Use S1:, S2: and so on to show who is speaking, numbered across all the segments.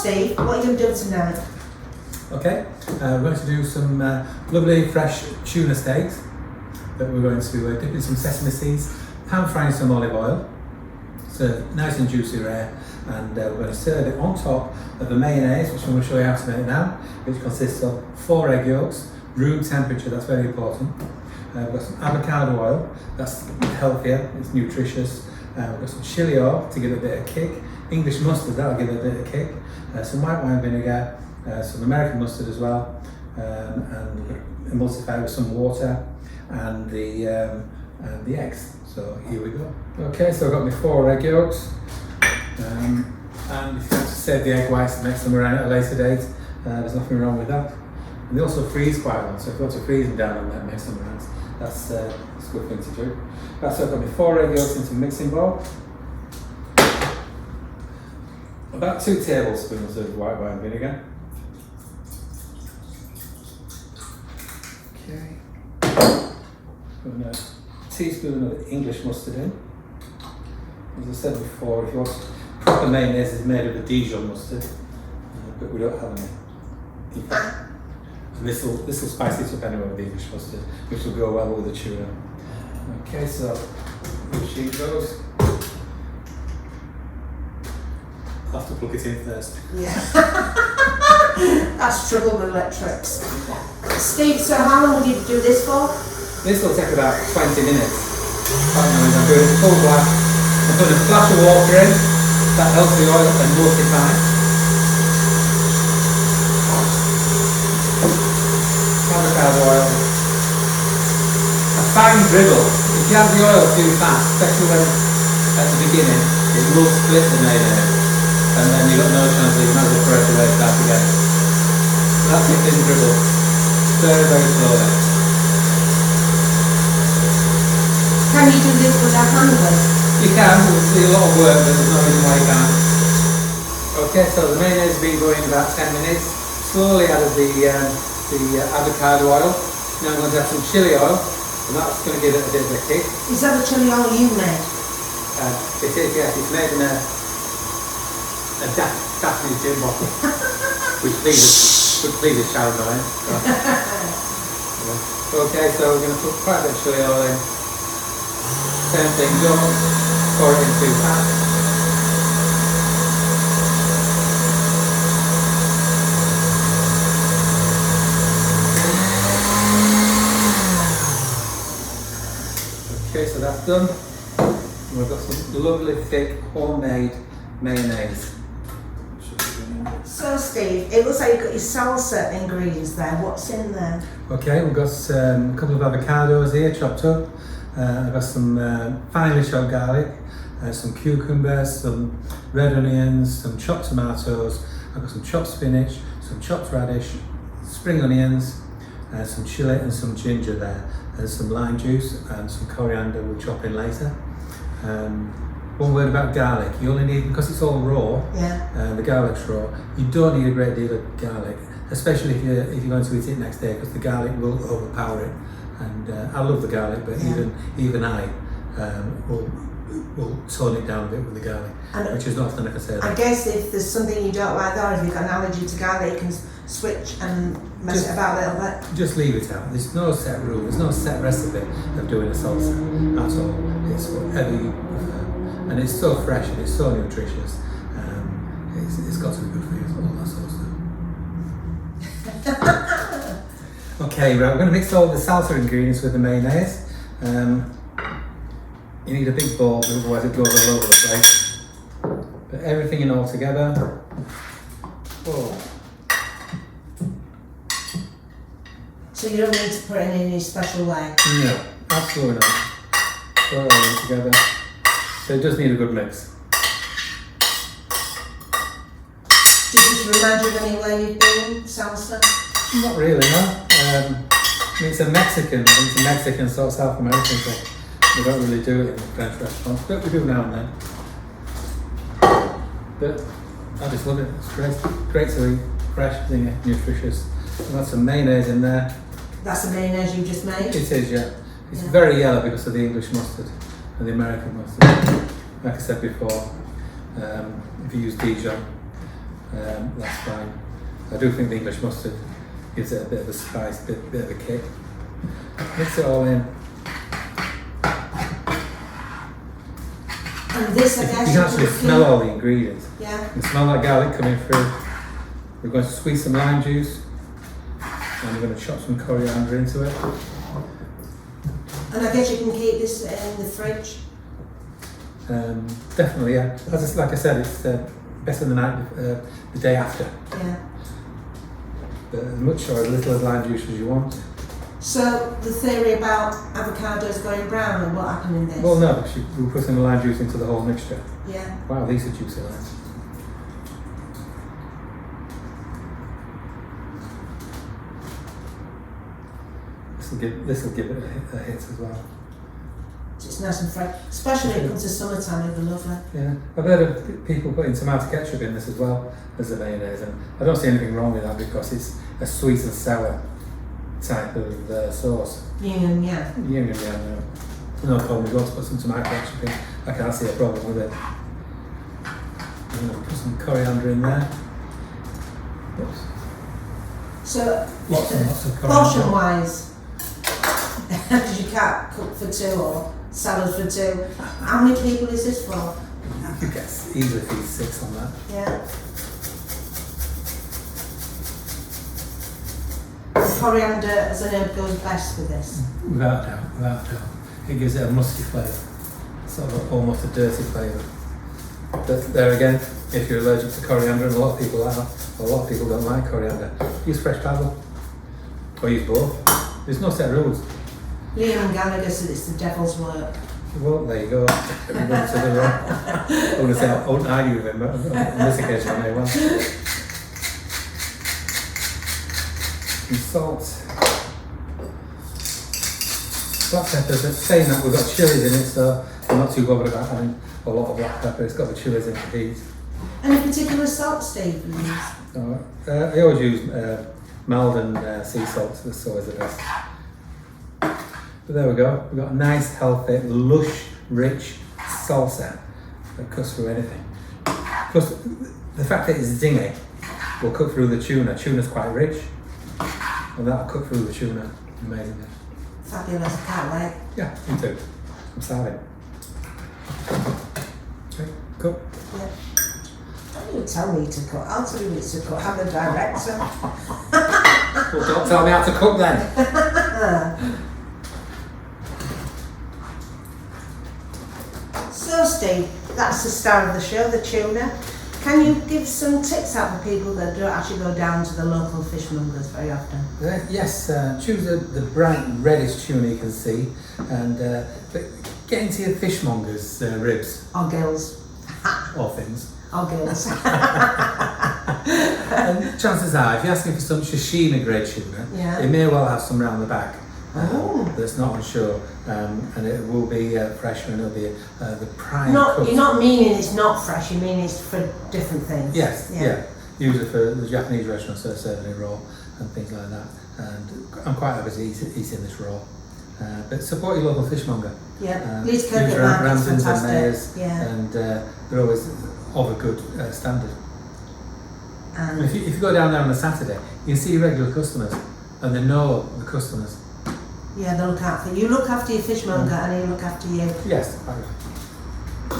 S1: Steve, what are you going to do tonight?
S2: Okay, we're going to do some lovely fresh tuna steaks that we're going to dip in some sesame seeds, pan fry in some olive oil, so nice and juicy rare, and we're going to serve it on top of the mayonnaise, which I'm going to show you how to make now, which consists of 4 egg yolks, room temperature, that's very important. We've got some avocado oil, that's healthier, it's nutritious. We've got some chili oil to give it a bit of kick, English mustard, that'll give it a bit of kick, some white wine vinegar, some American mustard as well, and emulsify with some water and the eggs. So here we go. Okay, so I've got my 4 egg yolks, and if you want to save the egg whites and make them around at a later date, there's nothing wrong with that. And they also freeze quite well, so if you want to freeze them down and make some around, that's a good thing to do. Right, so I've got my 4 egg yolks into a mixing bowl. About 2 tablespoons of white wine vinegar. Okay. Put a teaspoon of English mustard in. As I said before, if you want proper mayonnaise, is made of a Dijon mustard, but we don't have any. And this will spice it up anyway with the English mustard, which will go well with the tuna. Okay, so the sheet goes. I'll have to plug it in first.
S1: Yeah. That's trouble with electrics. Steve, so how long will you do this for?
S2: This will take about 20 minutes. I'm doing it full blast. I'm putting a splash of water in. That helps the oil emulsify. Avocado oil. A fine dribble. If you have the oil too fast, especially when at the beginning, it will split the mayonnaise. And then you've got no chance that you might as well throw it away, start again. So that's a thin dribble. Very, very slowly.
S1: Can you do this with a hand whisk?
S2: You can, it's a lot of work, but there's no reason why you can't. Okay, so the mayonnaise has been going about 10 minutes. Slowly added the avocado oil. Now I'm going to add some chili oil, and that's going to give it a bit of a kick.
S1: Is that the chili oil you made?
S2: It is, yes. It's made in a Daphne's gin bottle, which pleases Sharon Ryan. Okay, so we're going to put quite a bit of chili oil in. Turn things up, pour it into a pan. Okay, so that's done. And we've got some lovely thick homemade mayonnaise.
S1: So Steve, it looks like you've got your salsa ingredients there. What's in there?
S2: Okay, we've got a couple of avocados here chopped up. I've got some finely chopped garlic, some cucumbers, some red onions, some chopped tomatoes. I've got some chopped spinach, some chopped radish, spring onions, some chili and some ginger there, and some lime juice and some coriander we'll chop in later. One word about garlic, you only need, because it's all raw, the garlic's raw, you don't need a great deal of garlic, especially if you're going to eat it next day, because the garlic will overpower it. And I love the garlic, but even I will tone it down a bit with the garlic, which is not often I can say that.
S1: I guess if there's something you don't like there, if you've got an allergy to garlic, you can switch and mess it about a little bit. Just
S2: leave it out. There's no set rule, there's no set recipe of doing a salsa at all. It's whatever you prefer. And it's so fresh and it's so nutritious. It's got to be good for you as well, that sort of stuff. Okay, right, we're going to mix all the salsa ingredients with the mayonnaise. You need a big bowl, otherwise it goes all over the place. Put everything in all together. Oh.
S1: So you don't need to put it in any special way?
S2: No, absolutely not. Put it all in together. So it does need a good mix.
S1: Does this remind you of anywhere you've been, salsa?
S2: Not really, no. It's a Mexican sort of South American thing. We don't really do it in the French restaurants, but we do now and then. But I just love it. It's great to eat, fresh, nutritious. And that's some mayonnaise in there.
S1: That's the mayonnaise you just made?
S2: It is, yeah. It's very yellow because of the English mustard and the American mustard. Like I said before, if you use Dijon, that's fine. I do think the English mustard gives it a bit of a spice, bit of a kick. Mix it all in.
S1: And this, I
S2: You
S1: guess,
S2: can actually smell all the ingredients.
S1: Yeah.
S2: You can smell that garlic coming through. We're going to squeeze some lime juice, and we're going to chop some coriander into it.
S1: And I guess you can keep this in the fridge.
S2: Definitely, yeah. Like I said, it's better the night, the day after.
S1: Yeah.
S2: But as much or as little as lime juice as you want.
S1: So the theory about avocados going brown, and what happened in this?
S2: Well, no, because we're putting the lime juice into the whole mixture.
S1: Yeah.
S2: Wow, these are juicy limes. This will give it a hit as well.
S1: It's nice and fresh, especially when it comes to summertime. It'll be lovely.
S2: Yeah, I've heard of people putting tomato ketchup in this as well as a mayonnaise, and I don't see anything wrong with that because it's a sweet and sour type of sauce.
S1: Yeah.
S2: Yeah, no problem. If you want to put some tomato ketchup in, I can't see a problem with it. I'm going to put some coriander in there. Oops.
S1: So,
S2: Lots of coriander.
S1: portion-wise, because you can't cook for two or salad for two. How many people is this for?
S2: You could easily feed 6 on that.
S1: Yeah. Coriander as an herb goes best with this.
S2: Without doubt. It gives it a musky flavour, sort of almost a dirty flavour. But there again, if you're allergic to coriander, and a lot of people are, a lot of people don't like coriander, use fresh basil, or use both. There's no set rules.
S1: Liam Gallagher said it's the devil's work.
S2: Well, there you go. Everyone to the right. I wouldn't say I wouldn't argue with him, but on this occasion I may well. Some salt. Black pepper, but saying that we've got chilies in it, so I'm not too bothered about having a lot of black pepper. It's got the chilies in for heat.
S1: Any particular salt, Steve, you use?
S2: I always use Malden sea salt, that's always the best. But there we go, we've got a nice, healthy, lush, rich salsa that cuts through anything. Plus, the fact that it's zingy will cut through the tuna. Tuna's quite rich, and that'll cut through the tuna amazingly.
S1: Fabulous, can't wait.
S2: Yeah, me too. I'm starving. Okay, cool.
S1: Yeah. Don't you tell me to cook, I'll tell you what to cook, I'm the director.
S2: Well, don't tell me how to cook then.
S1: So Steve, that's the star of the show, the tuna. Can you give some tips out for people that don't actually go down to the local fishmongers very often?
S2: Yes, choose the bright reddish tuna you can see, and but get into your fishmongers' ribs.
S1: Or gills.
S2: Or things.
S1: Or gills.
S2: And chances are, if you're asking for some sashimi grade tuna,
S1: Yeah.
S2: it may well have some round the back.
S1: Oh.
S2: That's not on shore, and it will be fresher, and it'll be the prime cut.
S1: You're not meaning it's not fresh, you mean it's for different things.
S2: Yes, yeah. Usually for the Japanese restaurants, they're serving it raw and things like that. And I'm quite happy to eating this raw. But support your local fishmonger.
S1: Yeah, these
S2: use
S1: Kirkwood market's
S2: Ramsden's and
S1: fantastic.
S2: Mayors,
S1: Yeah.
S2: and they're always of a good standard. And
S1: And
S2: if you go down there on a Saturday, you can see your regular customers, and they know the customers.
S1: yeah, they look after you. Look after your fishmonger and he look after you.
S2: Yes.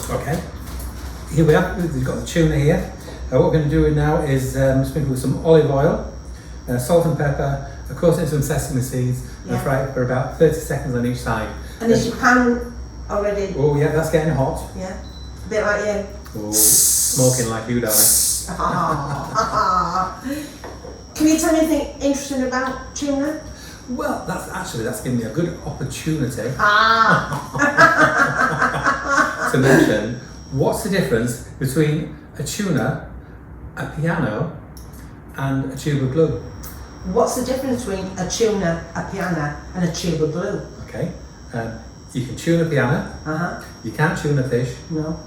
S2: Okay. Here we are. We've got the tuna here. What we're going to do now is sprinkle with some olive oil, salt and pepper, of course, in some sesame seeds,
S1: Yeah.
S2: and fry it for about 30 seconds on each side.
S1: And is your pan already?
S2: Oh yeah, that's getting hot.
S1: Yeah, a bit like you.
S2: Oh, smoking like you, darling.
S1: Can you tell me anything interesting about tuna?
S2: Well, that's given me a good opportunity to mention what's the difference between a tuna, a piano, and a tube of glue.
S1: What's the difference between a tuna, a piano, and a tube of glue?
S2: Okay, you can tune a piano. You can't tune a fish.
S1: No.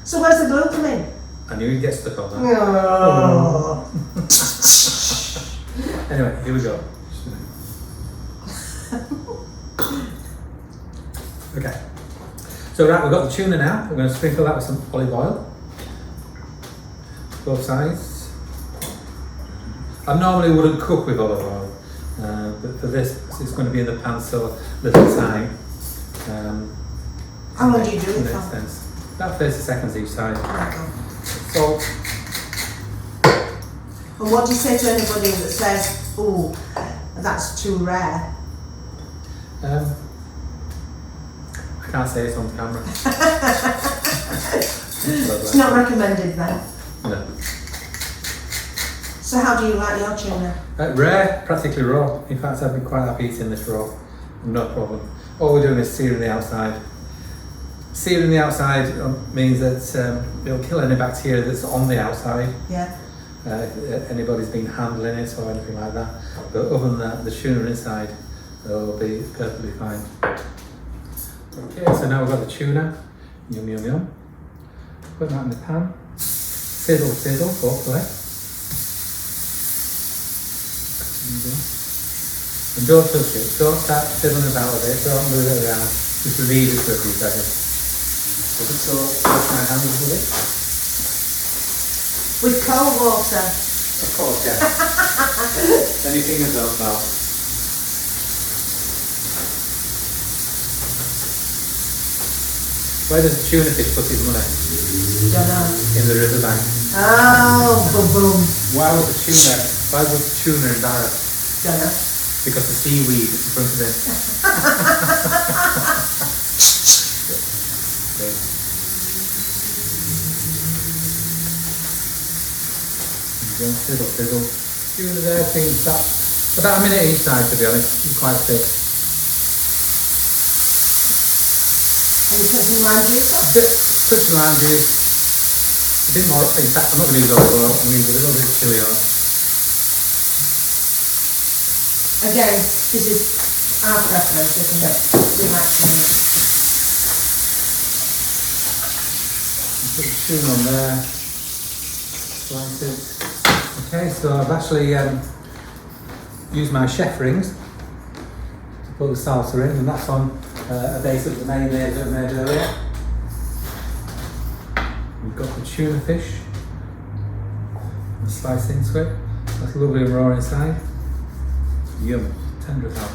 S1: So where's the glue come in?
S2: I knew you'd get stuck on that.
S1: Oh.
S2: Anyway, here we go. Okay. So right, we've got the tuna now. We're going to sprinkle that with some olive oil. Both sides. I normally wouldn't cook with olive oil, but for this it's going to be in the pan so little time.
S1: How long do you do it
S2: makes
S1: for?
S2: sense. About 30 seconds each side.
S1: Okay.
S2: Salt.
S1: And what do you say to anybody that says, "Oh, that's too rare"?
S2: I can't say it on camera.
S1: It's not recommended then.
S2: No.
S1: So how do you like your tuna?
S2: Rare, practically raw. In fact, I'd be quite happy eating this raw. No problem. All we're doing is searing the outside. Searing the outside means that it'll kill any bacteria that's on the outside.
S1: Yeah.
S2: If anybody's been handling it or anything like that. But other than that, the tuna inside will be perfectly fine. Okay, so now we've got the tuna. Yum, yum, yum. Put that in the pan. Sizzle, sizzle, hopefully. And don't touch it. Don't start fiddling about with it. Don't move it around. Just leave it for a few seconds. So wash my hands with it.
S1: With cold water.
S2: Of course, yeah. Then your fingers don't smell. Where does the tuna fish put his money?
S1: Don't know.
S2: In the riverbank.
S1: Oh, boom, boom.
S2: Why was the tuna embarrassed?
S1: Don't know.
S2: Because the seaweed in front of him. Okay. Fiddle, fiddle. Tuna there, things about a minute each side, to be honest. It's quite thick.
S1: And you put some lime juice on?
S2: Put some lime juice. A bit more. In fact, I'm not going to use olive oil. I'm going to use a little bit of chili oil.
S1: Again, this is our preference, isn't it? We like chili.
S2: Put the tuna on there. Slice it. Okay, so I've actually used my chef rings to put the salsa in, and that's on a base of the mayonnaise that I made earlier. We've got the tuna fish and sliced into it. That's lovely and raw inside. Yum, tender as hell.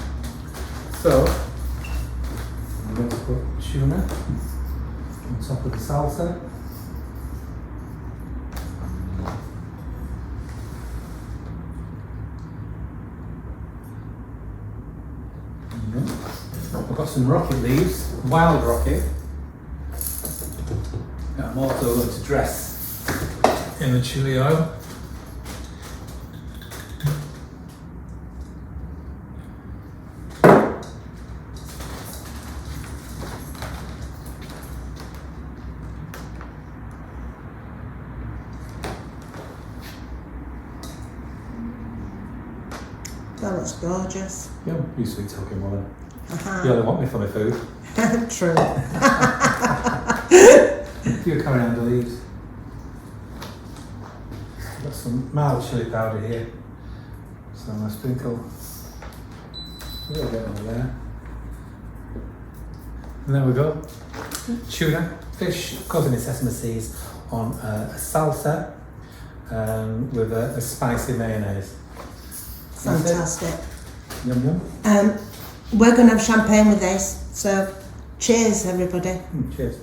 S2: So I'm going to put tuna on top of the salsa. I've got some rocket leaves, wild rocket. I'm also going to dress in the chili oil.
S1: That looks gorgeous.
S2: Yeah, you sweet talking woman.
S1: Uh-huh.
S2: You only want me for my food.
S1: True.
S2: A few coriander leaves. I've got some mild chili powder here. So I'm going to sprinkle a little bit over there. And there we go. Tuna, fish coated in sesame seeds on a salsa with a spicy mayonnaise.
S1: Fantastic.
S2: Yum yum.
S1: We're going to have champagne with this, so cheers everybody.
S2: Cheers.